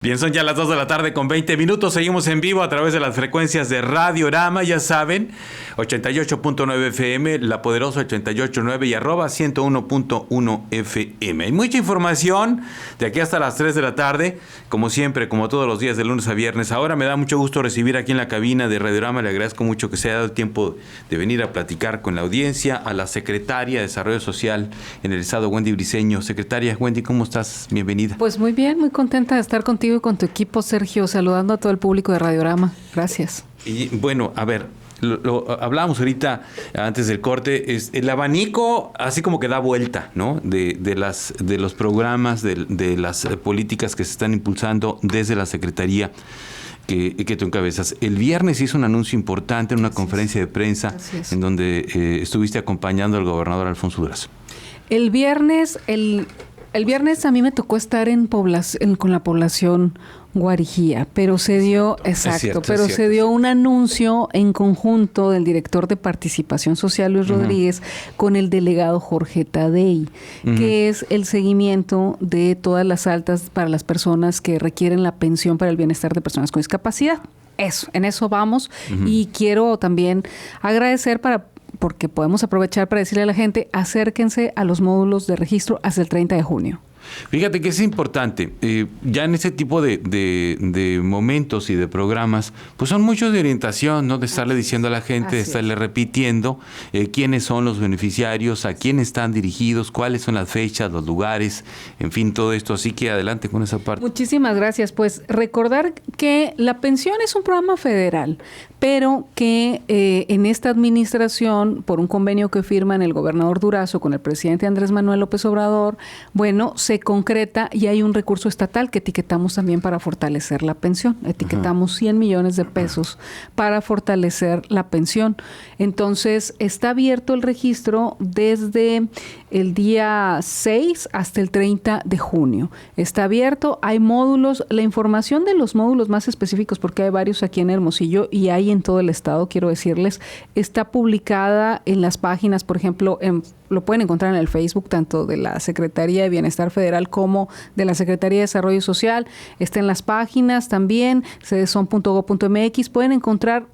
Bien, son ya las 2 de la tarde con 20 minutos. Seguimos en vivo a través de las frecuencias de Radiorama, ya saben, 88.9 FM, La Poderosa 88.9 y arroba 101.1 FM. Hay mucha información de aquí hasta las 3 de la tarde, como siempre, como todos los días de lunes a viernes. Ahora me da mucho gusto recibir aquí en la cabina de Radiorama. Le agradezco mucho que se haya dado el tiempo de venir a platicar con la audiencia, a la secretaria de Desarrollo Social en el Estado, Wendy Briceño. Secretaria, Wendy, ¿cómo estás? Bienvenida. Pues muy bien, muy contenta de estar contigo y con tu equipo, Sergio, saludando a todo el público de Radiorama. Gracias. Y bueno, a ver, lo hablábamos ahorita antes del corte, es el abanico así como que da vuelta, ¿no? De los programas, de las políticas que se están impulsando desde la Secretaría que tú encabezas. El viernes hizo un anuncio importante en una conferencia de prensa en donde estuviste acompañando al gobernador Alfonso Durazo. El viernes a mí me tocó estar con la población guarijía, pero se dio, se dio un anuncio en conjunto del director de Participación Social, Luis Rodríguez, con el delegado Jorge Tadei, que es el seguimiento de todas las altas para las personas que requieren la pensión para el bienestar de personas con discapacidad. En eso vamos. Y quiero también agradecer porque podemos aprovechar para decirle a la gente, acérquense a los módulos de registro hasta el 30 de junio. Fíjate que es importante, ya en ese tipo de momentos y de programas, pues son muchos de orientación, ¿no? De estarle diciendo a la gente, de estarle repitiendo quiénes son los beneficiarios, a quién están dirigidos, cuáles son las fechas, los lugares, en fin, todo esto. Así que adelante con esa parte. Muchísimas gracias. Pues recordar que la pensión es un programa federal, pero que en esta administración, por un convenio que firman el gobernador Durazo con el presidente Andrés Manuel López Obrador, bueno, se concreta y hay un recurso estatal que etiquetamos también para fortalecer la pensión. Etiquetamos 100 millones de pesos para fortalecer la pensión. Entonces, está abierto el registro desde el día 6 hasta el 30 de junio. Está abierto, hay módulos, la información de los módulos más específicos, porque hay varios aquí en Hermosillo y hay en todo el estado, quiero decirles, está publicada en las páginas, por ejemplo, lo pueden encontrar en el Facebook, tanto de la Secretaría de Bienestar Federal como de la Secretaría de Desarrollo Social. Está en las páginas también, cdson.gov.mx. Pueden encontrar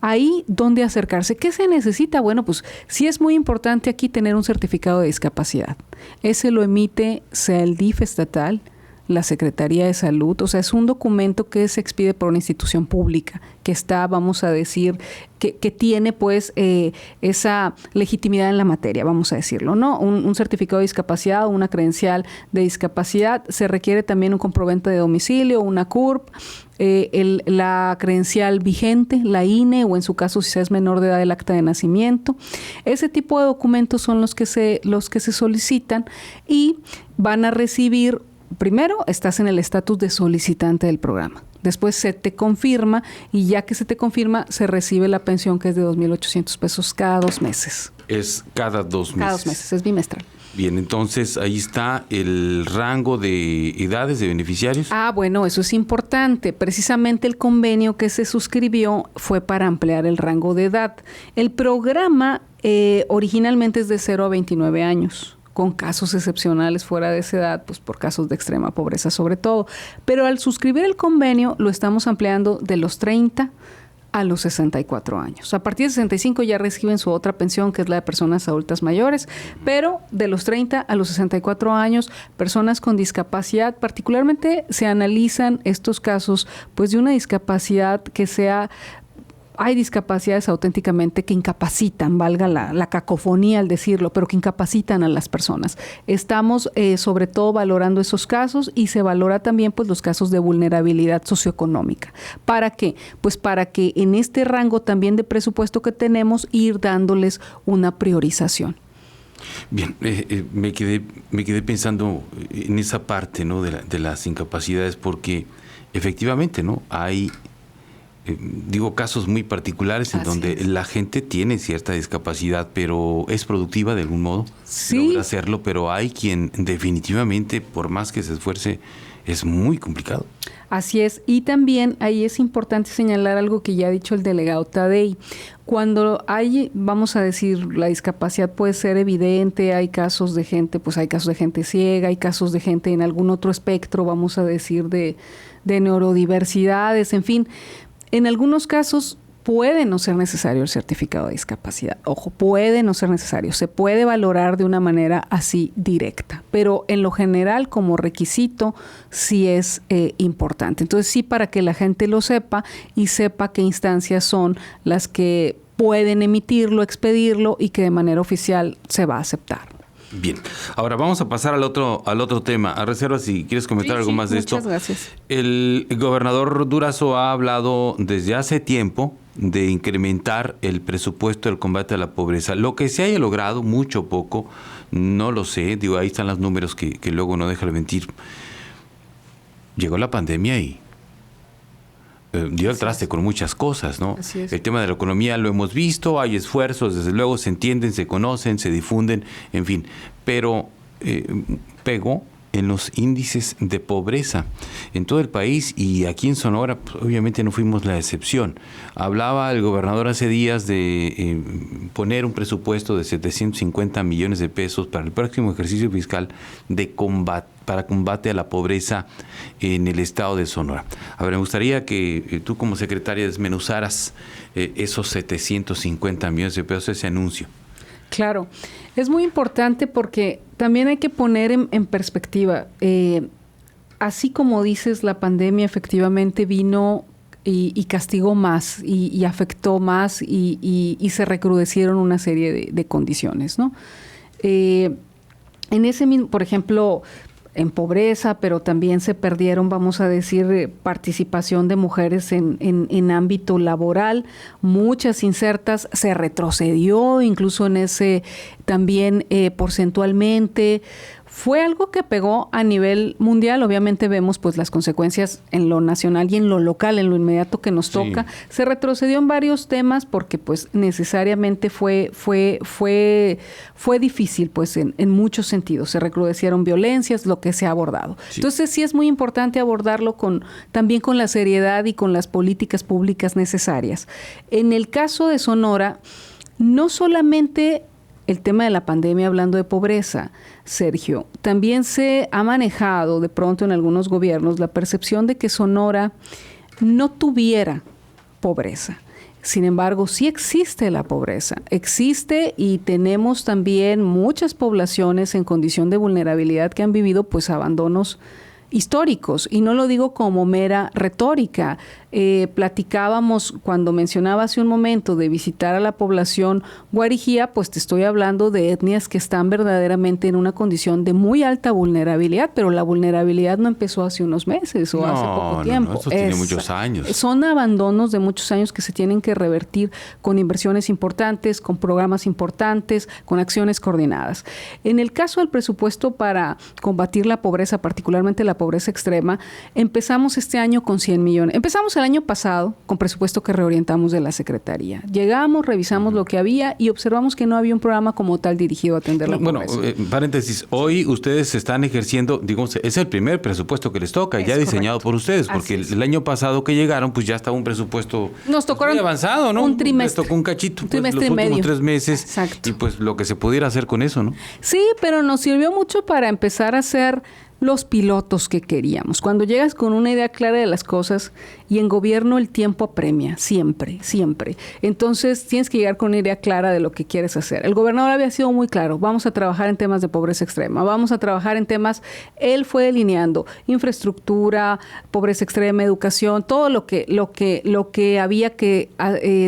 ahí dónde acercarse. ¿Qué se necesita? Bueno, pues sí es muy importante aquí tener un certificado de discapacidad. Ese lo emite sea el DIF estatal, la Secretaría de Salud, o sea, es un documento que se expide por una institución pública, que está, vamos a decir, que tiene pues esa legitimidad en la materia, vamos a decirlo, ¿no? Un certificado de discapacidad o una credencial de discapacidad. Se requiere también un comprobante de domicilio, una CURP, la credencial vigente, la INE, o en su caso, si se es menor de edad, el acta de nacimiento. Ese tipo de documentos son los que se solicitan y van a recibir. Primero, estás en el estatus de solicitante del programa. Después se te confirma y ya que se te confirma, se recibe la pensión, que es de 2,800 pesos cada 2 meses. Es cada 2 meses. Cada 2 meses, es bimestral. Bien, entonces ahí está el rango de edades de beneficiarios. Bueno, eso es importante. Precisamente el convenio que se suscribió fue para ampliar el rango de edad. El programa originalmente es de 0 a 29 años. Con casos excepcionales fuera de esa edad, pues por casos de extrema pobreza sobre todo. Pero al suscribir el convenio lo estamos ampliando de los 30 a los 64 años. A partir de 65 ya reciben su otra pensión, que es la de personas adultas mayores, pero de los 30 a los 64 años, personas con discapacidad, particularmente se analizan estos casos pues de una discapacidad que sea. Hay discapacidades auténticamente que incapacitan, valga la cacofonía al decirlo, pero que incapacitan a las personas. Estamos sobre todo valorando esos casos y se valora también pues los casos de vulnerabilidad socioeconómica. ¿Para qué? Pues para que en este rango también de presupuesto que tenemos, ir dándoles una priorización. Bien, me quedé pensando en esa parte, ¿no? de las incapacidades, porque efectivamente, ¿no? Hay casos muy particulares en donde la gente tiene cierta discapacidad, pero es productiva de algún modo, logra hacerlo, pero hay quien definitivamente, por más que se esfuerce, es muy complicado. Así es. Y también ahí es importante señalar algo que ya ha dicho el delegado Tadei. Cuando hay, vamos a decir, la discapacidad puede ser evidente, hay casos de gente, pues hay casos de gente ciega, hay casos de gente en algún otro espectro, vamos a decir, de neurodiversidades, en fin. En algunos casos puede no ser necesario el certificado de discapacidad. Ojo, puede no ser necesario. Se puede valorar de una manera así directa. Pero en lo general, como requisito, sí es importante. Entonces, sí, para que la gente lo sepa y sepa qué instancias son las que pueden emitirlo, expedirlo y que de manera oficial se va a aceptar. Bien, ahora vamos a pasar al otro tema. A reserva, si quieres comentar algo más de esto. Muchas gracias. El gobernador Durazo ha hablado desde hace tiempo de incrementar el presupuesto del combate a la pobreza. Lo que se haya logrado, mucho o poco, no lo sé. Digo, ahí están los números que luego no dejan de mentir. Llegó la pandemia y dio el traste con muchas cosas, ¿no? Así es. El tema de la economía lo hemos visto, hay esfuerzos, desde luego se entienden, se conocen, se difunden, en fin, pero pegó en los índices de pobreza en todo el país y aquí en Sonora pues, obviamente no fuimos la excepción. Hablaba el gobernador hace días de poner un presupuesto de 750 millones de pesos para el próximo ejercicio fiscal para combate a la pobreza en el estado de Sonora. A ver, me gustaría que tú como secretaria desmenuzaras esos 750 millones de pesos, ese anuncio. Claro, es muy importante porque también hay que poner en perspectiva, así como dices, la pandemia efectivamente vino y castigó más y afectó más y se recrudecieron una serie de condiciones, ¿no? En ese mismo, por ejemplo, en pobreza, pero también se perdieron, vamos a decir, participación de mujeres en ámbito laboral, muchas insertas, se retrocedió incluso en ese también porcentualmente. Fue algo que pegó a nivel mundial. Obviamente vemos pues las consecuencias en lo nacional y en lo local, en lo inmediato que nos toca. Sí. Se retrocedió en varios temas porque pues necesariamente fue difícil pues en muchos sentidos. Se recrudecieron violencias, lo que se ha abordado. Sí. Entonces sí es muy importante abordarlo también con la seriedad y con las políticas públicas necesarias. En el caso de Sonora, no solamente el tema de la pandemia, hablando de pobreza, Sergio, también se ha manejado de pronto en algunos gobiernos la percepción de que Sonora no tuviera pobreza. Sin embargo, sí existe la pobreza, existe y tenemos también muchas poblaciones en condición de vulnerabilidad que han vivido pues abandonos históricos, y no lo digo como mera retórica. Platicábamos cuando mencionaba hace un momento de visitar a la población guarijía, pues te estoy hablando de etnias que están verdaderamente en una condición de muy alta vulnerabilidad, pero la vulnerabilidad no empezó hace unos meses o hace poco tiempo. No, eso tiene muchos años. Son abandonos de muchos años que se tienen que revertir con inversiones importantes, con programas importantes, con acciones coordinadas. En el caso del presupuesto para combatir la pobreza, particularmente la pobreza extrema, empezamos este año con 100 millones. Empezamos el año pasado con presupuesto que reorientamos de la Secretaría. Llegamos, revisamos lo que había y observamos que no había un programa como tal dirigido a atender la pobreza. Bueno, paréntesis, hoy ustedes están ejerciendo, digamos, es el primer presupuesto que les toca, ya diseñado por ustedes, porque el año pasado que llegaron, pues ya estaba un presupuesto muy avanzado, ¿no? Un trimestre. Les tocó un cachito, Un pues, trimestre los y últimos medio. 3 meses. Exacto. Y pues lo que se pudiera hacer con eso, ¿no? Sí, pero nos sirvió mucho para empezar a hacer los pilotos que queríamos. Cuando llegas con una idea clara de las cosas, y en gobierno el tiempo apremia, siempre, siempre. Entonces tienes que llegar con una idea clara de lo que quieres hacer. El gobernador había sido muy claro: vamos a trabajar en temas de pobreza extrema, vamos a trabajar en temas, él fue delineando infraestructura, pobreza extrema, educación, todo lo que había que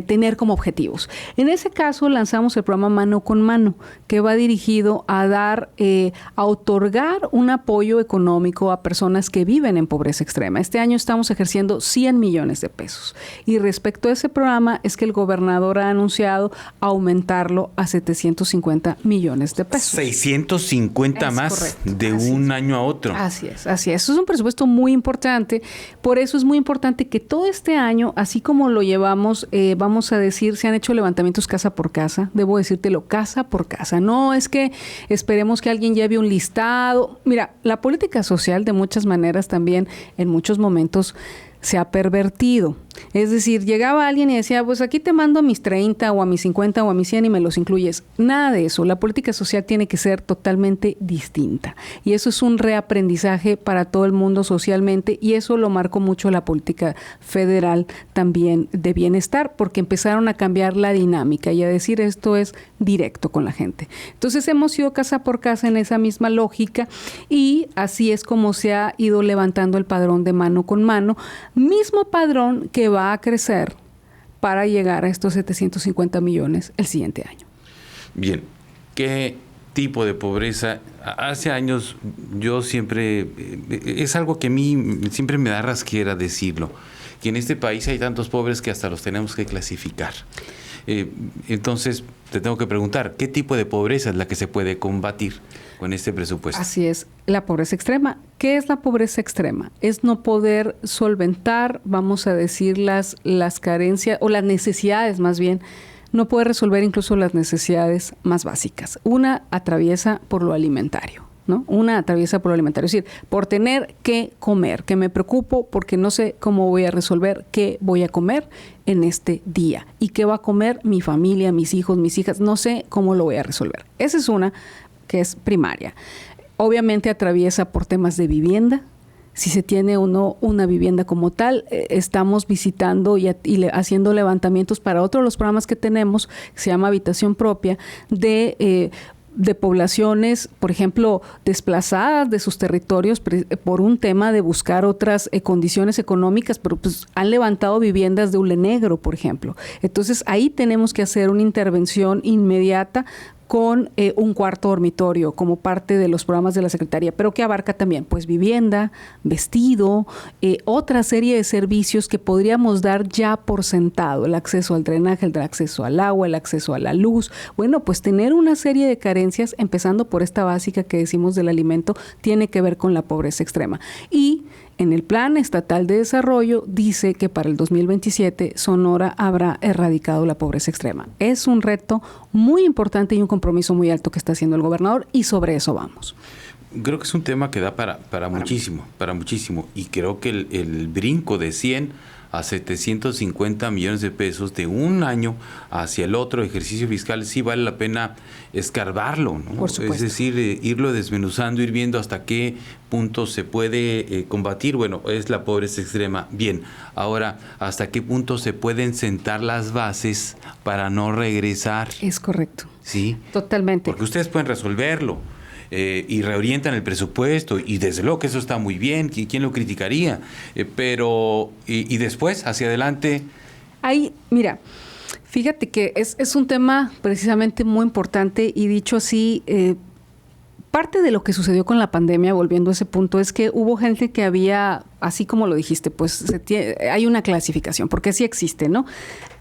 tener como objetivos. En ese caso lanzamos el programa Mano con Mano, que va dirigido a dar, a otorgar un apoyo económico a personas que viven en pobreza extrema. Este año estamos ejerciendo 100 millones de pesos. Y respecto a ese programa es que el gobernador ha anunciado aumentarlo a 750 millones de pesos. 650 más, correcto, de un año a otro. Así es, así es. Eso es un presupuesto muy importante. Por eso es muy importante que todo este año, así como lo llevamos, vamos a decir, se han hecho levantamientos casa por casa. Debo decírtelo, casa por casa. No es que esperemos que alguien lleve un listado. Mira, la política social de muchas maneras también en muchos momentos se ha pervertido. Es decir, llegaba alguien y decía, pues aquí te mando a mis 30 o a mis 50 o a mis 100 y me los incluyes. Nada de eso. La política social tiene que ser totalmente distinta. Y eso es un reaprendizaje para todo el mundo socialmente, y eso lo marcó mucho la política federal también de bienestar, porque empezaron a cambiar la dinámica y a decir esto es directo con la gente. Entonces hemos ido casa por casa en esa misma lógica, y así es como se ha ido levantando el padrón de mano con mano, mismo padrón que va a crecer para llegar a estos 750 millones el siguiente año. Bien, ¿qué tipo de pobreza? Hace años yo siempre, es algo que a mí siempre me da rasquera decirlo, que en este país hay tantos pobres que hasta los tenemos que clasificar. Entonces, te tengo que preguntar, ¿qué tipo de pobreza es la que se puede combatir con este presupuesto? Así es, la pobreza extrema. ¿Qué es la pobreza extrema? Es no poder solventar, vamos a decir, las carencias o las necesidades más bien, no puede resolver incluso las necesidades más básicas. Una atraviesa por lo alimentario, ¿no? Una atraviesa por lo alimentario, es decir, por tener que comer, que me preocupo porque no sé cómo voy a resolver qué voy a comer en este día y qué va a comer mi familia, mis hijos, mis hijas, no sé cómo lo voy a resolver. Esa es una que es primaria. Obviamente atraviesa por temas de vivienda. Si se tiene o no una vivienda como tal, estamos visitando y haciendo levantamientos para otro de los programas que tenemos, que se llama Habitación Propia, de poblaciones, por ejemplo, desplazadas de sus territorios por un tema de buscar otras condiciones económicas, pero pues han levantado viviendas de hule negro, por ejemplo. Entonces ahí tenemos que hacer una intervención inmediata con un cuarto dormitorio como parte de los programas de la Secretaría, pero que abarca también pues vivienda, vestido, otra serie de servicios que podríamos dar ya por sentado, el acceso al drenaje, el acceso al agua, el acceso a la luz. Bueno, pues tener una serie de carencias, empezando por esta básica que decimos del alimento, tiene que ver con la pobreza extrema. Y en el Plan Estatal de Desarrollo dice que para el 2027 Sonora habrá erradicado la pobreza extrema. Es un reto muy importante y un compromiso muy alto que está haciendo el gobernador, y sobre eso vamos. Creo que es un tema que da para muchísimo. Y creo que el brinco de 100 a 750 millones de pesos de un año hacia el otro ejercicio fiscal sí vale la pena escarbarlo, ¿no? Por supuesto. Es decir, irlo desmenuzando, ir viendo hasta qué punto se puede combatir. Bueno, es la pobreza extrema. Bien, ahora, ¿hasta qué punto se pueden sentar las bases para no regresar? Es correcto. Sí. Totalmente. Porque ustedes pueden resolverlo. Y reorientan el presupuesto, y desde luego que eso está muy bien, ¿quién lo criticaría? Pero, y después, hacia adelante. Ahí, mira, fíjate que es un tema precisamente muy importante, y dicho así, parte de lo que sucedió con la pandemia, volviendo a ese punto, es que hubo gente que había, así como lo dijiste, pues hay una clasificación, porque sí existe, ¿no?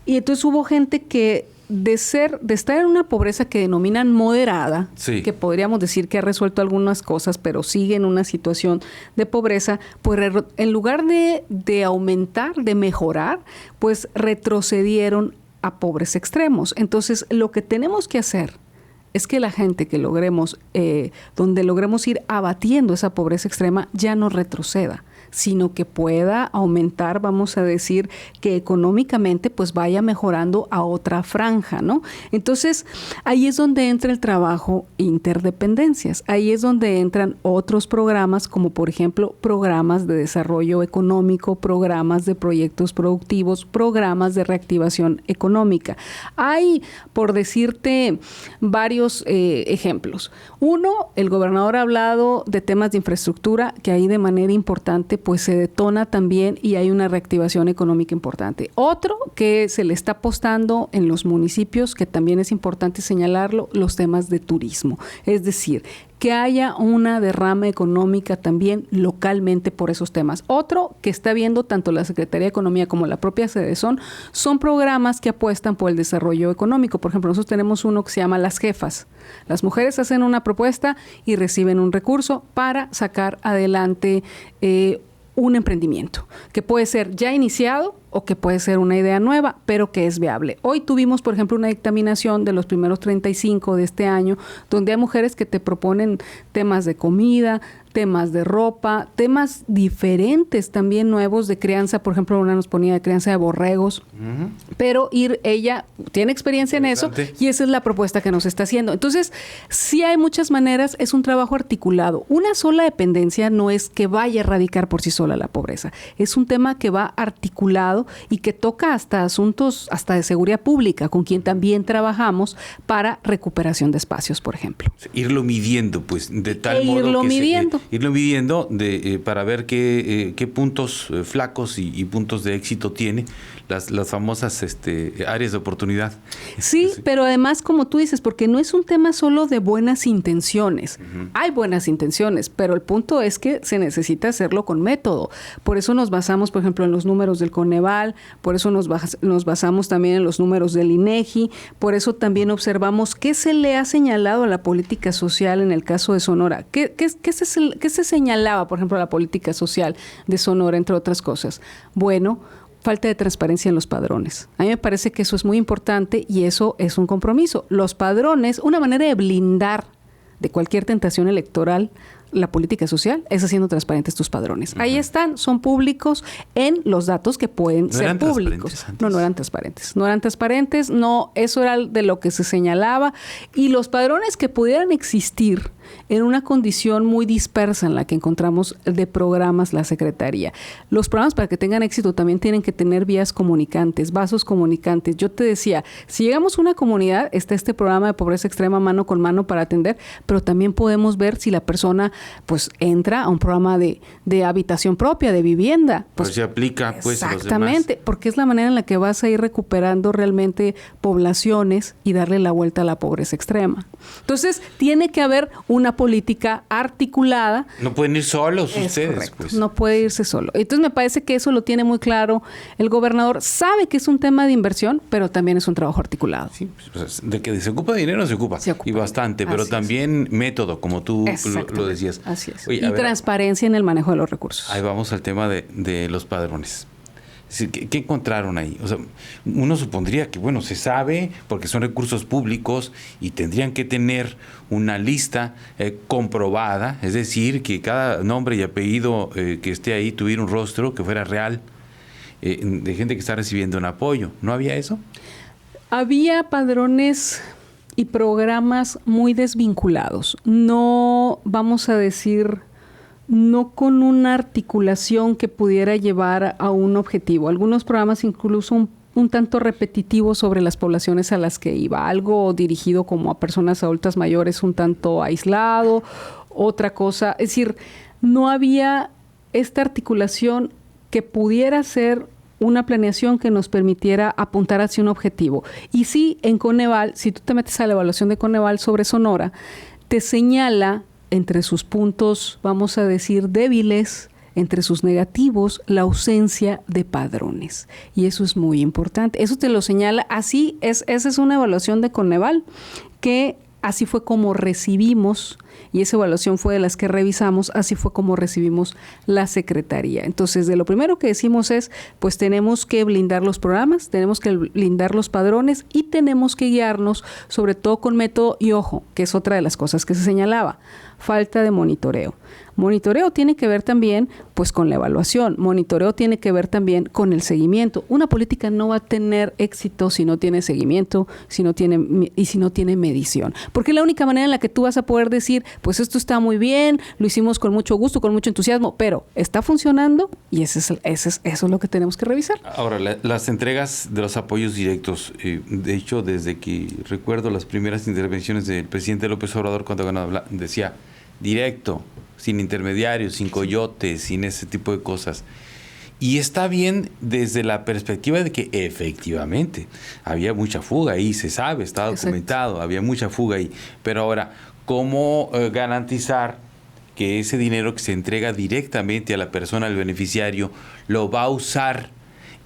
Y entonces hubo gente que de estar en una pobreza que denominan moderada, sí, que podríamos decir que ha resuelto algunas cosas, pero sigue en una situación de pobreza, pues en lugar de aumentar, de mejorar, pues retrocedieron a pobres extremos. Entonces, lo que tenemos que hacer es que la gente que logremos, donde logremos ir abatiendo esa pobreza extrema, ya no retroceda, sino que pueda aumentar, vamos a decir, que económicamente pues vaya mejorando a otra franja, ¿no? Entonces, ahí es donde entra el trabajo interdependencias, ahí es donde entran otros programas, como por ejemplo, programas de desarrollo económico, programas de proyectos productivos, programas de reactivación económica. Hay, por decirte, varios ejemplos. Uno, el gobernador ha hablado de temas de infraestructura, que ahí de manera importante pues se detona también y hay una reactivación económica importante. Otro que se le está apostando en los municipios, que también es importante señalarlo, los temas de turismo. Es decir, que haya una derrama económica también localmente por esos temas. Otro que está viendo tanto la Secretaría de Economía como la propia Sedesón son programas que apuestan por el desarrollo económico. Por ejemplo, nosotros tenemos uno que se llama Las Jefas. Las mujeres hacen una propuesta y reciben un recurso para sacar adelante un emprendimiento, que puede ser ya iniciado o que puede ser una idea nueva, pero que es viable. Hoy tuvimos, por ejemplo, una dictaminación de los primeros 35 de este año, donde hay mujeres que te proponen temas de comida, temas de ropa, temas diferentes también nuevos de crianza. Por ejemplo, una nos ponía de crianza de borregos, pero ella tiene experiencia en eso y esa es la propuesta que nos está haciendo. Entonces, sí hay muchas maneras, es un trabajo articulado. Una sola dependencia no es que vaya a erradicar por sí sola la pobreza, es un tema que va articulado y que toca hasta asuntos, hasta de seguridad pública, con quien también trabajamos para recuperación de espacios, por ejemplo. Irlo midiendo, pues, de tal modo irlo que midiendo. Irlo midiendo para ver qué puntos flacos y puntos de éxito tiene las famosas áreas de oportunidad. Sí, pero además, como tú dices, porque no es un tema solo de buenas intenciones. Hay buenas intenciones, pero el punto es que se necesita hacerlo con método. Por eso nos basamos, por ejemplo, en los números del Coneval, por eso nos basamos también en los números del INEGI, por eso también observamos qué se le ha señalado a la política social en el caso de Sonora. ¿Qué se señalaba, por ejemplo, a la política social de Sonora, entre otras cosas? Bueno, falta de transparencia en los padrones. A mí me parece que eso es muy importante y eso es un compromiso. Los padrones, una manera de blindar de cualquier tentación electoral la política social es haciendo transparentes tus padrones. Ahí están, son públicos en los datos que pueden ser públicos. No eran transparentes. No eran transparentes, no, eso era de lo que se señalaba. Y los padrones que pudieran existir en una condición muy dispersa en la que encontramos de programas la Secretaría. Los programas, para que tengan éxito, también tienen que tener vías comunicantes, vasos comunicantes. Yo te decía, si llegamos a una comunidad, está este programa de pobreza extrema mano con mano para atender, pero también podemos ver si la persona pues entra a un programa de habitación propia, de vivienda. Pues se aplica pues a los demás. Exactamente, porque es la manera en la que vas a ir recuperando realmente poblaciones y darle la vuelta a la pobreza extrema. Entonces, tiene que haber una política articulada. No pueden ir solos ustedes. Correcto, pues. No puede irse solo. Entonces me parece que eso lo tiene muy claro el gobernador. Sabe que es un tema de inversión, pero también es un trabajo articulado. Sí, pues, de que se ocupa de dinero se ocupa. Y bastante, pero también método, como tú lo decías. Así es. Oye, y transparencia en el manejo de los recursos. Ahí vamos al tema de los padrones. Es decir, ¿qué encontraron ahí? O sea, uno supondría que, bueno, se sabe porque son recursos públicos y tendrían que tener una lista comprobada, es decir, que cada nombre y apellido que esté ahí tuviera un rostro, que fuera real, de gente que está recibiendo un apoyo. ¿No había eso? Había padrones y programas muy desvinculados. No, vamos a decir, no con una articulación que pudiera llevar a un objetivo. Algunos programas incluso un tanto repetitivos sobre las poblaciones a las que iba. Algo dirigido como a personas adultas mayores un tanto aislado. Otra cosa, es decir, no había esta articulación que pudiera ser una planeación que nos permitiera apuntar hacia un objetivo. Y sí, en Coneval, si tú te metes a la evaluación de Coneval sobre Sonora, te señala entre sus puntos, vamos a decir, débiles, entre sus negativos, la ausencia de padrones. Y eso es muy importante. Eso te lo señala. Así es, esa es una evaluación de Coneval, que así fue como recibimos, y esa evaluación fue de las que revisamos, así fue como recibimos la Secretaría. Entonces, de lo primero que decimos es, pues tenemos que blindar los programas, tenemos que blindar los padrones y tenemos que guiarnos sobre todo con método y ojo, que es otra de las cosas que se señalaba, falta de monitoreo. Monitoreo tiene que ver también pues con la evaluación, monitoreo tiene que ver también con el seguimiento. Una política no va a tener éxito si no tiene seguimiento, si no tiene medición. Porque es la única manera en la que tú vas a poder decir, pues esto está muy bien, lo hicimos con mucho gusto, con mucho entusiasmo, pero ¿está funcionando? Y eso es lo que tenemos que revisar. Ahora, las entregas de los apoyos directos, de hecho, desde que recuerdo las primeras intervenciones del presidente López Obrador cuando decía directo, sin intermediarios, sin coyotes, sin ese tipo de cosas. Y está bien desde la perspectiva de que efectivamente había mucha fuga ahí, se sabe, está documentado. Exacto. Había mucha fuga ahí. Pero ahora, ¿cómo garantizar que ese dinero que se entrega directamente a la persona, al beneficiario, lo va a usar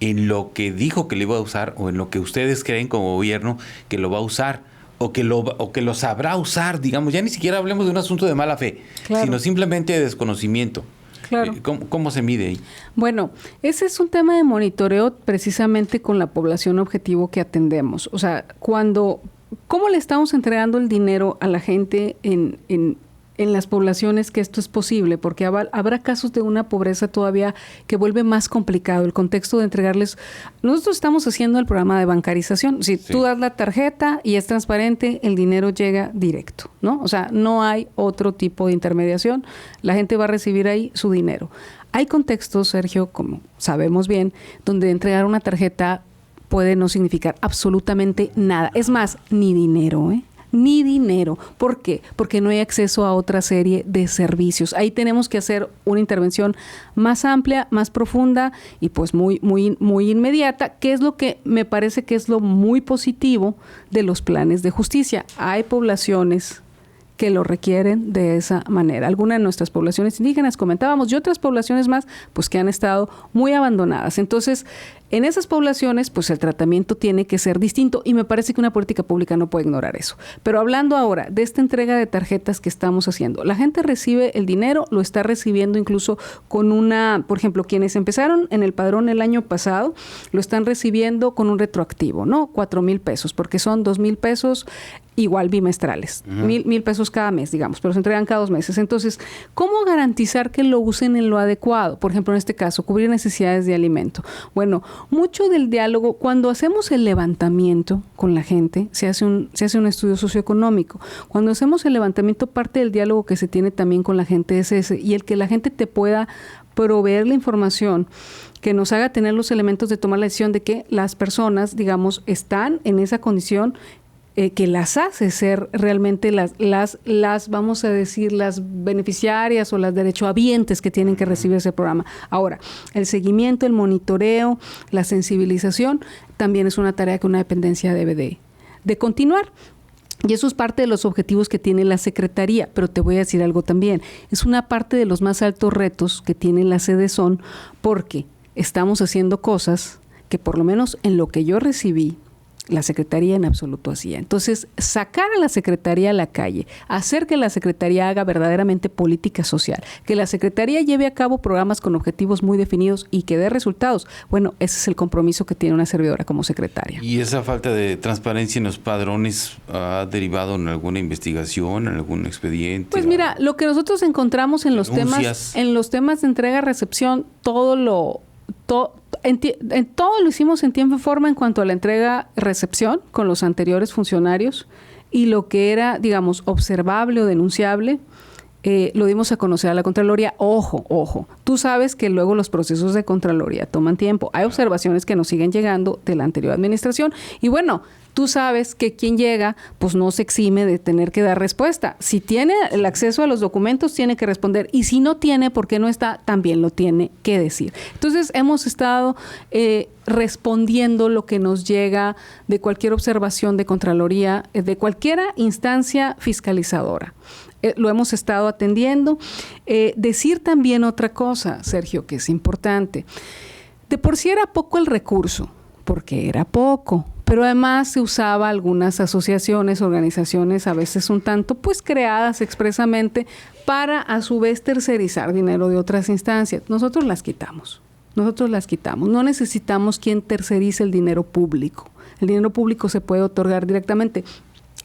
en lo que dijo que le iba a usar o en lo que ustedes creen como gobierno que lo va a usar? O que lo sabrá usar, digamos, ya ni siquiera hablemos de un asunto de mala fe, claro, sino simplemente de desconocimiento. Claro. ¿Cómo se mide ahí? Bueno, ese es un tema de monitoreo precisamente con la población objetivo que atendemos. O sea, ¿cómo le estamos entregando el dinero a la gente en en las poblaciones que esto es posible, porque habrá casos de una pobreza todavía que vuelve más complicado el contexto de entregarles. Nosotros estamos haciendo el programa de bancarización. Si tú das la tarjeta y es transparente, el dinero llega directo, ¿no? O sea, no hay otro tipo de intermediación. La gente va a recibir ahí su dinero. Hay contextos, Sergio, como sabemos bien, donde entregar una tarjeta puede no significar absolutamente nada. Es más, ni dinero, ni dinero. ¿Por qué? Porque no hay acceso a otra serie de servicios. Ahí tenemos que hacer una intervención más amplia, más profunda y pues muy inmediata, que es lo que me parece que es lo muy positivo de los planes de justicia. Hay poblaciones que lo requieren de esa manera. Algunas de nuestras poblaciones indígenas, comentábamos, y otras poblaciones más, pues que han estado muy abandonadas. Entonces, en esas poblaciones, pues el tratamiento tiene que ser distinto y me parece que una política pública no puede ignorar eso. Pero hablando ahora de esta entrega de tarjetas que estamos haciendo, la gente recibe el dinero, lo está recibiendo incluso con por ejemplo, quienes empezaron en el padrón el año pasado, lo están recibiendo con un retroactivo, ¿no? 4,000 pesos, porque son 2,000 pesos igual bimestrales, 1,000 pesos cada mes, digamos, pero se entregan cada 2 meses. Entonces, ¿cómo garantizar que lo usen en lo adecuado? Por ejemplo, en este caso, cubrir necesidades de alimento. Bueno, mucho del diálogo, cuando hacemos el levantamiento con la gente, se hace un estudio socioeconómico. Cuando hacemos el levantamiento, parte del diálogo que se tiene también con la gente es ese, y el que la gente te pueda proveer la información que nos haga tener los elementos de tomar la decisión de que las personas, digamos, están en esa condición que las hace ser realmente las, vamos a decir, las beneficiarias o las derechohabientes que tienen que recibir ese programa. Ahora, el seguimiento, el monitoreo, la sensibilización, también es una tarea que una dependencia debe de continuar. Y eso es parte de los objetivos que tiene la Secretaría, pero te voy a decir algo también. Es una parte de los más altos retos que tiene la CDSON, porque estamos haciendo cosas que por lo menos en lo que yo recibí, la Secretaría en absoluto hacía. Entonces, sacar a la Secretaría a la calle, hacer que la Secretaría haga verdaderamente política social, que la Secretaría lleve a cabo programas con objetivos muy definidos y que dé resultados. Bueno, ese es el compromiso que tiene una servidora como secretaria. ¿Y esa falta de transparencia en los padrones ha derivado en alguna investigación, en algún expediente? Pues mira, lo que nosotros encontramos en los temas de entrega-recepción, todo lo hicimos en tiempo y forma en cuanto a la entrega-recepción con los anteriores funcionarios, y lo que era, digamos, observable o denunciable, lo dimos a conocer a la Contraloría. Ojo, tú sabes que luego los procesos de Contraloría toman tiempo. Hay observaciones que nos siguen llegando de la anterior administración y bueno, tú sabes que quien llega pues no se exime de tener que dar respuesta. Si tiene el acceso a los documentos, tiene que responder, y si no tiene, porque no está, también lo tiene que decir. Entonces hemos estado respondiendo lo que nos llega de cualquier observación de Contraloría, de cualquier instancia fiscalizadora. Lo hemos estado atendiendo. Decir también otra cosa, Sergio, que es importante. De por sí era poco el recurso, porque era poco, pero además se usaba algunas asociaciones, organizaciones, a veces un tanto, pues creadas expresamente para a su vez tercerizar dinero de otras instancias. Nosotros las quitamos. No necesitamos quien tercerice el dinero público. El dinero público se puede otorgar directamente.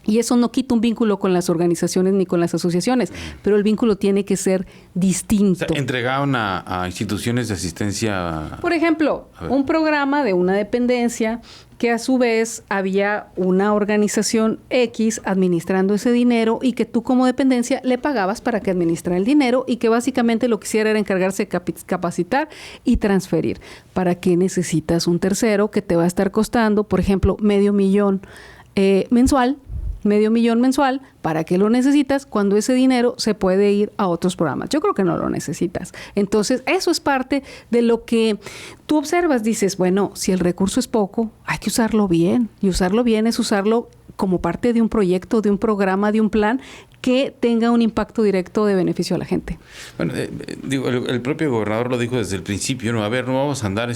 Y eso no quita un vínculo con las organizaciones ni con las asociaciones, pero el vínculo tiene que ser distinto. O sea, entregaron a instituciones de asistencia. Por ejemplo, un programa de una dependencia que a su vez había una organización X administrando ese dinero y que tú como dependencia le pagabas para que administrara el dinero y que básicamente lo que hiciera era encargarse de capacitar y transferir. ¿Para qué necesitas un tercero que te va a estar costando, por ejemplo, $500,000 mensual? $500,000 mensual, ¿para qué lo necesitas cuando ese dinero se puede ir a otros programas? Yo creo que no lo necesitas. Entonces, eso es parte de lo que tú observas. Dices, bueno, si el recurso es poco, hay que usarlo bien. Y usarlo bien es usarlo como parte de un proyecto, de un programa, de un plan que tenga un impacto directo de beneficio a la gente. Bueno, digo, el propio gobernador lo dijo desde el principio, ¿no? A ver, no vamos a andar,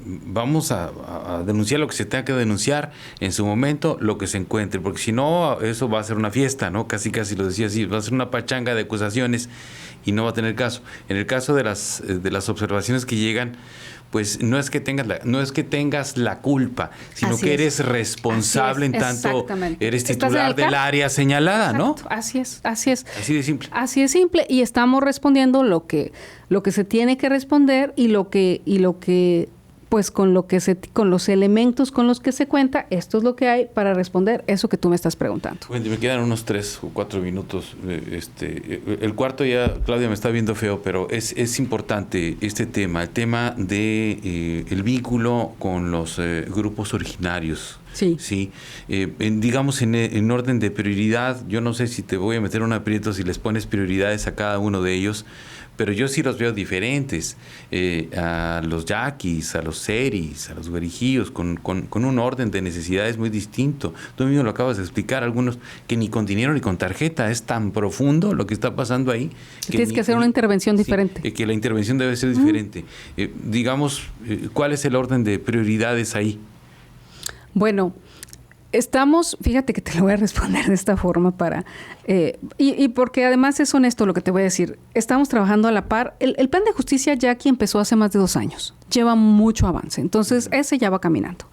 vamos a denunciar lo que se tenga que denunciar en su momento, lo que se encuentre, porque si no, eso va a ser una fiesta, ¿no? Casi lo decía así, va a ser una pachanga de acusaciones y no va a tener caso. En el caso de las observaciones que llegan, pues no es que tengas la culpa, sino que eres responsable en tanto eres titular del área señalada, ¿no? Así es, así es. Así de simple. Así de simple. Y estamos respondiendo lo que se tiene que responder y lo que pues con los elementos con los que se cuenta, esto es lo que hay para responder eso que tú me estás preguntando. Wendy, me quedan unos 3 o 4 minutos. El cuarto ya, Claudia me está viendo feo, pero es importante este tema, el tema de el vínculo con los grupos originarios. Sí. Sí. Digamos en orden de prioridad, yo no sé si te voy a meter un aprieto si les pones prioridades a cada uno de ellos, pero yo sí los veo diferentes, a los yaquis, a los seris, a los guarijíos, con un orden de necesidades muy distinto. Tú mismo lo acabas de explicar, algunos que ni con dinero ni con tarjeta, es tan profundo lo que está pasando ahí. Tienes que hacer una intervención diferente. Que la intervención debe ser diferente. Digamos, ¿cuál es el orden de prioridades ahí? Bueno, fíjate que te lo voy a responder de esta forma y porque además es honesto lo que te voy a decir. Estamos trabajando a la par. El plan de justicia ya aquí empezó hace más de 2 años. Lleva mucho avance. Entonces, ese ya va caminando.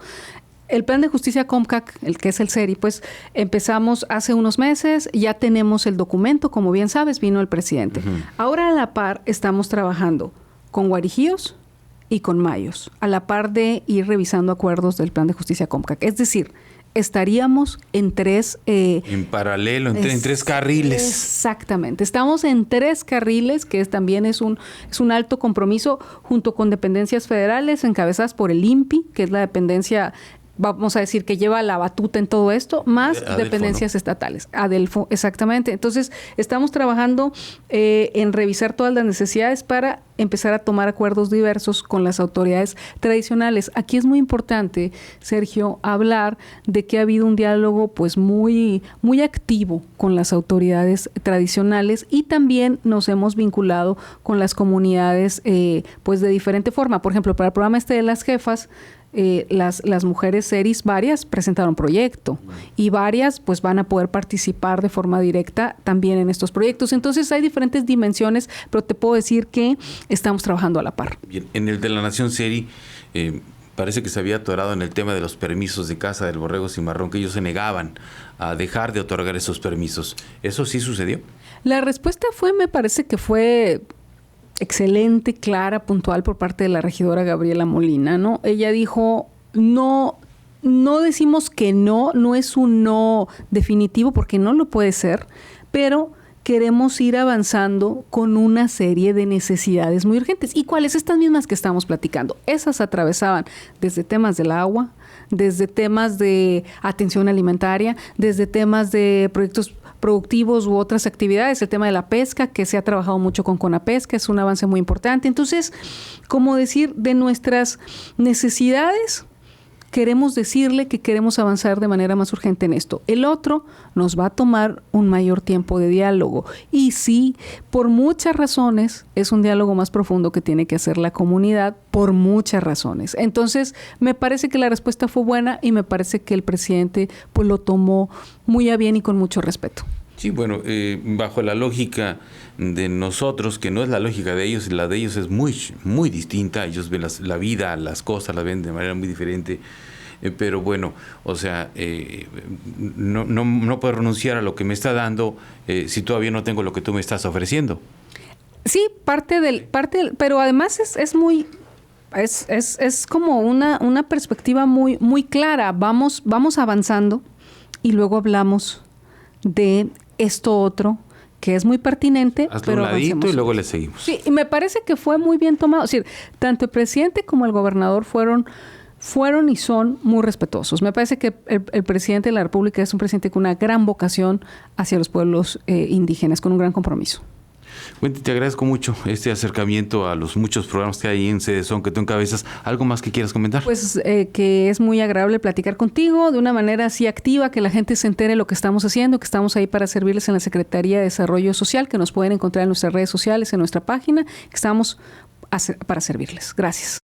El plan de justicia COMCAC, el que es el SERI, pues empezamos hace unos meses, ya tenemos el documento, como bien sabes, vino el presidente. Uh-huh. Ahora a la par estamos trabajando con guarijíos y con mayos, a la par de ir revisando acuerdos del plan de justicia COMCAC. Es decir, estaríamos en 3... en paralelo, en 3 carriles. Exactamente. Estamos en 3 carriles, que también es un alto compromiso, junto con dependencias federales encabezadas por el INPI, que es la dependencia, vamos a decir, que lleva la batuta en todo esto, más Adelfo, dependencias, ¿no?, estatales. Adelfo, exactamente. Entonces, estamos trabajando en revisar todas las necesidades para empezar a tomar acuerdos diversos con las autoridades tradicionales. Aquí es muy importante, Sergio, hablar de que ha habido un diálogo pues muy, muy activo con las autoridades tradicionales y también nos hemos vinculado con las comunidades pues de diferente forma. Por ejemplo, para el programa de las jefas, las mujeres seris, varias presentaron proyecto y varias pues van a poder participar de forma directa también en estos proyectos. Entonces hay diferentes dimensiones, pero te puedo decir que estamos trabajando a la par. Bien, en el de la Nación Seri, parece que se había atorado en el tema de los permisos de caza del borrego cimarrón, que ellos se negaban a dejar de otorgar esos permisos. ¿Eso sí sucedió? La respuesta me parece que fue excelente, clara, puntual por parte de la regidora Gabriela Molina, ¿no? Ella dijo, no decimos que no es un no definitivo porque no lo puede ser, pero queremos ir avanzando con una serie de necesidades muy urgentes. ¿Y cuáles? Estas mismas que estamos platicando. Esas atravesaban desde temas del agua, desde temas de atención alimentaria, desde temas de proyectos productivos u otras actividades, el tema de la pesca, que se ha trabajado mucho con CONAPESCA, es un avance muy importante. Entonces, como decir, de nuestras necesidades, queremos decirle que queremos avanzar de manera más urgente en esto. El otro nos va a tomar un mayor tiempo de diálogo. Y sí, por muchas razones, es un diálogo más profundo que tiene que hacer la comunidad, por muchas razones. Entonces, me parece que la respuesta fue buena y me parece que el presidente pues lo tomó muy a bien y con mucho respeto. Sí, bueno, bajo la lógica de nosotros, que no es la lógica de ellos, la de ellos es muy, muy distinta. Ellos ven la vida, las cosas, las ven de manera muy diferente. Pero bueno, o sea, no puedo renunciar a lo que me está dando si todavía no tengo lo que tú me estás ofreciendo. Sí, pero además es muy... Es como una perspectiva muy, muy clara. Vamos avanzando y luego hablamos de esto otro que es muy pertinente. Hazlo pero un ladito y luego le seguimos. Sí, y me parece que fue muy bien tomado. Es decir, tanto el presidente como el gobernador fueron y son muy respetuosos. Me parece que el presidente de la República es un presidente con una gran vocación hacia los pueblos indígenas, con un gran compromiso. Wendy, te agradezco mucho este acercamiento a los muchos programas que hay en CDSON que tú encabezas. ¿Algo más que quieras comentar? Pues que es muy agradable platicar contigo de una manera así activa, que la gente se entere de lo que estamos haciendo, que estamos ahí para servirles en la Secretaría de Desarrollo Social, que nos pueden encontrar en nuestras redes sociales, en nuestra página, que estamos para servirles. Gracias.